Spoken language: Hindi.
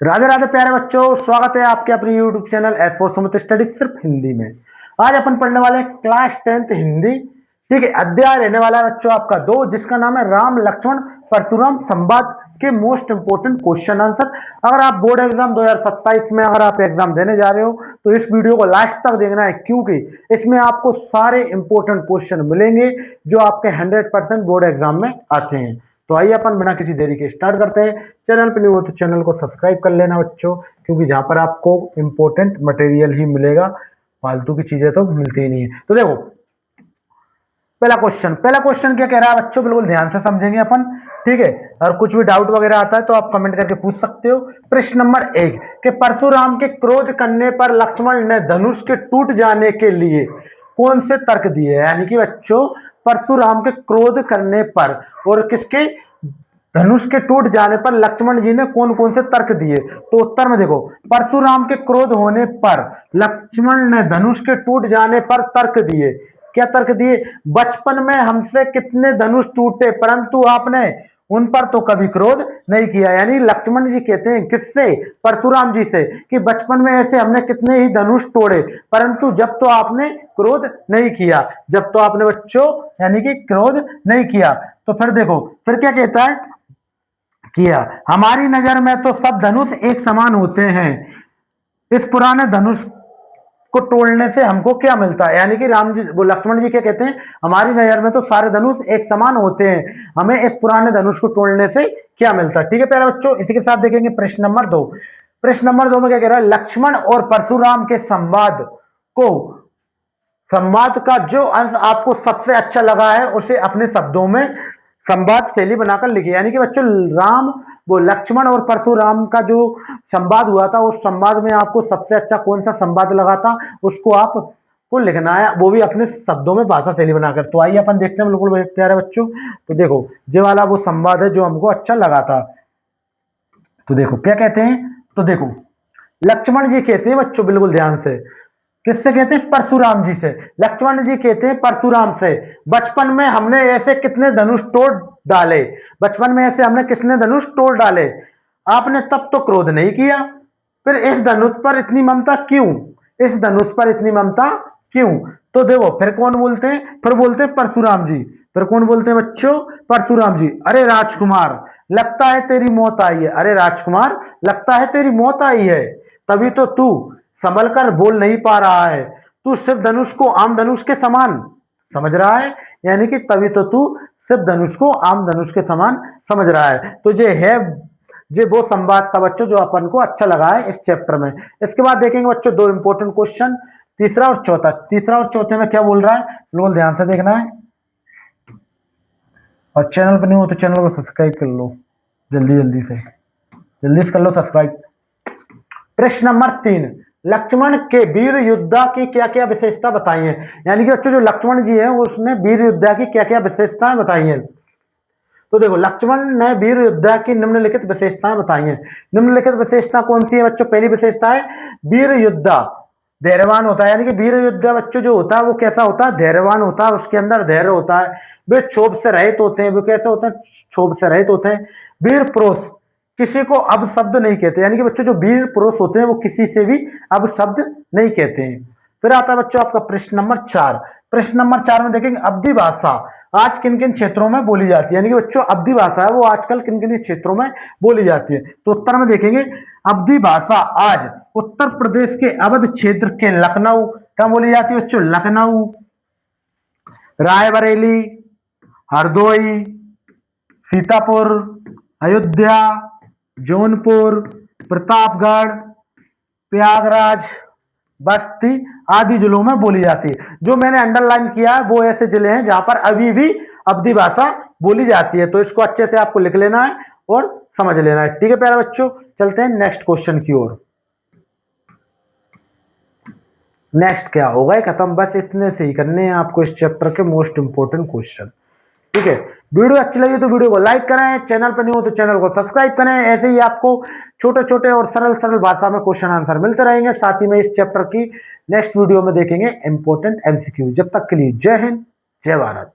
राधे राधे प्यारे बच्चों, स्वागत है आपके अपने YouTube channel S for Sumit study सिर्फ हिंदी में। आज अपन पढ़ने वाले हैं क्लास 10th हिंदी। ठीक है, अध्याय रहने वाला है बच्चों आपका 2, जिसका नाम है राम लक्ष्मण परशुराम संवाद के मोस्ट इंपोर्टेंट क्वेश्चन आंसर। अगर आप बोर्ड एग्जाम 2027 में अगर आप एग्जाम देने जा रहे हो तो इस वीडियो को लास्ट तक देखना है, क्योंकि इसमें आपको सारे इंपोर्टेंट क्वेश्चन मिलेंगे जो आपके 100% बोर्ड एग्जाम में आते हैं। तो आइए अपन बिना किसी देरी के स्टार्ट करते हैं। चैनल पर नहीं हो तो चैनल को सब्सक्राइब कर लेना बच्चों, क्योंकि जहां पर आपको इंपोर्टेंट मटेरियल ही मिलेगा, फालतू की चीजें तो मिलती ही नहीं है। तो देखो पहला क्वेश्चन क्या कह रहा है बच्चों, बिल्कुल ध्यान से समझेंगे अपन। ठीक है, और कुछ भी डाउट वगैरह आता है तो आप कमेंट करके पूछ सकते हो। प्रश्न नंबर 1 कि परशुराम के क्रोध करने पर लक्ष्मण ने धनुष के टूट जाने के लिए कौन से तर्क दिए। यानी कि बच्चों परशुराम के क्रोध करने पर और किसके धनुष के टूट जाने पर लक्ष्मण जी ने कौन कौन से तर्क दिए। तो उत्तर में देखो, परशुराम के क्रोध होने पर लक्ष्मण ने धनुष के टूट जाने पर तर्क दिए। क्या तर्क दिए? बचपन में हमसे कितने धनुष टूटे परंतु आपने उन पर तो कभी क्रोध नहीं किया। यानी लक्ष्मण जी कहते हैं किससे? परशुराम जी से, कि बचपन में ऐसे हमने कितने ही धनुष तोड़े परंतु जब तो आपने क्रोध नहीं किया, जब तो आपने बच्चों यानी कि क्रोध नहीं किया। तो फिर देखो फिर क्या कहता है, किया हमारी नजर में तो सब धनुष एक समान होते हैं, इस पुराने धनुष को तोड़ने से हमको क्या मिलता है। यानी कि राम जी वो लक्ष्मण जी क्या कहते हैं, हमारी नजर में तो सारे धनुष एक समान होते हैं, हमें इस पुराने धनुष को तोड़ने से क्या मिलता है। ठीक है प्यारे बच्चों, इसी के साथ देखेंगे प्रश्न नंबर 2। प्रश्न नंबर 2 में क्या कह रहा है, लक्ष्मण और परशुराम के संवाद का जो अंश आपको सबसे अच्छा लगा है उसे अपने शब्दों में संवाद शैली बनाकर लिखे। यानी कि बच्चों लक्ष्मण और परशुराम का जो संवाद हुआ था उस संवाद में आपको सबसे अच्छा कौन सा संवाद लगा था उसको आपको लिखना है, वो भी अपने शब्दों में भाषा शैली बनाकर। तो आइए अपन देखते हैं बिल्कुल प्यारे बच्चों। तो देखो ये वाला वो संवाद है जो हमको अच्छा लगा था। तो देखो क्या कहते हैं, तो देखो लक्ष्मण जी कहते हैं बच्चों बिल्कुल ध्यान से, किससे कहते हैं? परशुराम जी से। लक्ष्मण जी कहते हैं परशुराम से, बचपन में हमने ऐसे कितने धनुष तोड़ डाले, बचपन में ऐसे हमने कितने धनुष तोड़ डाले, आपने तब तो क्रोध नहीं किया, फिर इस धनुष पर इतनी ममता क्यों, इस धनुष पर इतनी ममता क्यों। तो देखो फिर कौन बोलते हैं, फिर बोलते हैं परशुराम जी। फिर कौन बोलते हैं बच्चों? परशुराम जी। अरे राजकुमार लगता है तेरी मौत आई है, अरे राजकुमार लगता है तेरी मौत आई है, तभी तो तू संभल कर बोल नहीं पा रहा है, तू शिव धनुष को आम धनुष के समान समझ रहा है। यानी कि तभी तो तू शिव धनुष को आम धनुष के समान समझ रहा है। तो ये वो संवाद था बच्चों जो अपन को अच्छा लगा है इस चैप्टर में। इसके बाद देखेंगे बच्चों 2 इंपॉर्टेंट क्वेश्चन, तीसरा और चौथे में क्या बोल रहा है बिल्कुल ध्यान से देखना है। और चैनल पर नहीं हो तो चैनल को सब्सक्राइब कर लो, जल्दी से कर लो सब्सक्राइब। प्रश्न नंबर 3, लक्ष्मण के वीर योद्धा की क्या क्या विशेषता बताई है। यानी कि बच्चों जो लक्ष्मण जी है उसने वीर योद्धा की क्या क्या विशेषताएं बताई हैं। तो देखो लक्ष्मण ने वीर योद्धा की निम्नलिखित विशेषताएं बताई हैं। निम्नलिखित विशेषता कौन सी है बच्चों? पहली विशेषता है वीर योद्धा धैर्यवान होता है। यानी कि वीर योद्धा बच्चों जो होता है वो कैसा होता है? धैर्यवान होता है, उसके अंदर धैर्य होता है, वे क्षोभ से रहित होते हैं। वो कैसे होते हैं? क्षोभ से रहित होते हैं। वीर पुरुष किसी को अब शब्द नहीं कहते। यानी कि बच्चों जो वीर पुरुष होते हैं वो किसी से भी अब शब्द नहीं कहते हैं। फिर आता है बच्चों आपका प्रश्न नंबर 4। प्रश्न नंबर 4 में देखेंगे अवधी भाषा आज किन किन क्षेत्रों में बोली जाती है। यानी कि बच्चों अवधी भाषा है वो आजकल किन किन क्षेत्रों में बोली जाती है। तो उत्तर में देखेंगे अवधी भाषा आज उत्तर प्रदेश के अवध क्षेत्र के लखनऊ क्या बोली जाती है बच्चों? लखनऊ, रायबरेली, हरदोई, सीतापुर, अयोध्या, जौनपुर, प्रतापगढ़, प्रयागराज, बस्ती आदि जिलों में बोली जाती है। जो मैंने अंडरलाइन किया है वो ऐसे जिले हैं जहां पर अभी भी अवधी भाषा बोली जाती है। तो इसको अच्छे से आपको लिख लेना है और समझ लेना है। ठीक है प्यारे बच्चों, चलते हैं नेक्स्ट क्वेश्चन की ओर। नेक्स्ट क्या होगा खत्म, बस इतने से ही करने हैं आपको इस चैप्टर के मोस्ट इंपोर्टेंट क्वेश्चन। ठीक है, वीडियो अच्छी लगी तो वीडियो को लाइक करें, चैनल पर नहीं हो तो चैनल को सब्सक्राइब करें। ऐसे ही आपको छोटे छोटे और सरल भाषा में क्वेश्चन आंसर मिलते रहेंगे। साथ ही में इस चैप्टर की नेक्स्ट वीडियो में देखेंगे इंपॉर्टेंट MCQ। जब तक के लिए जय हिंद, जय भारत।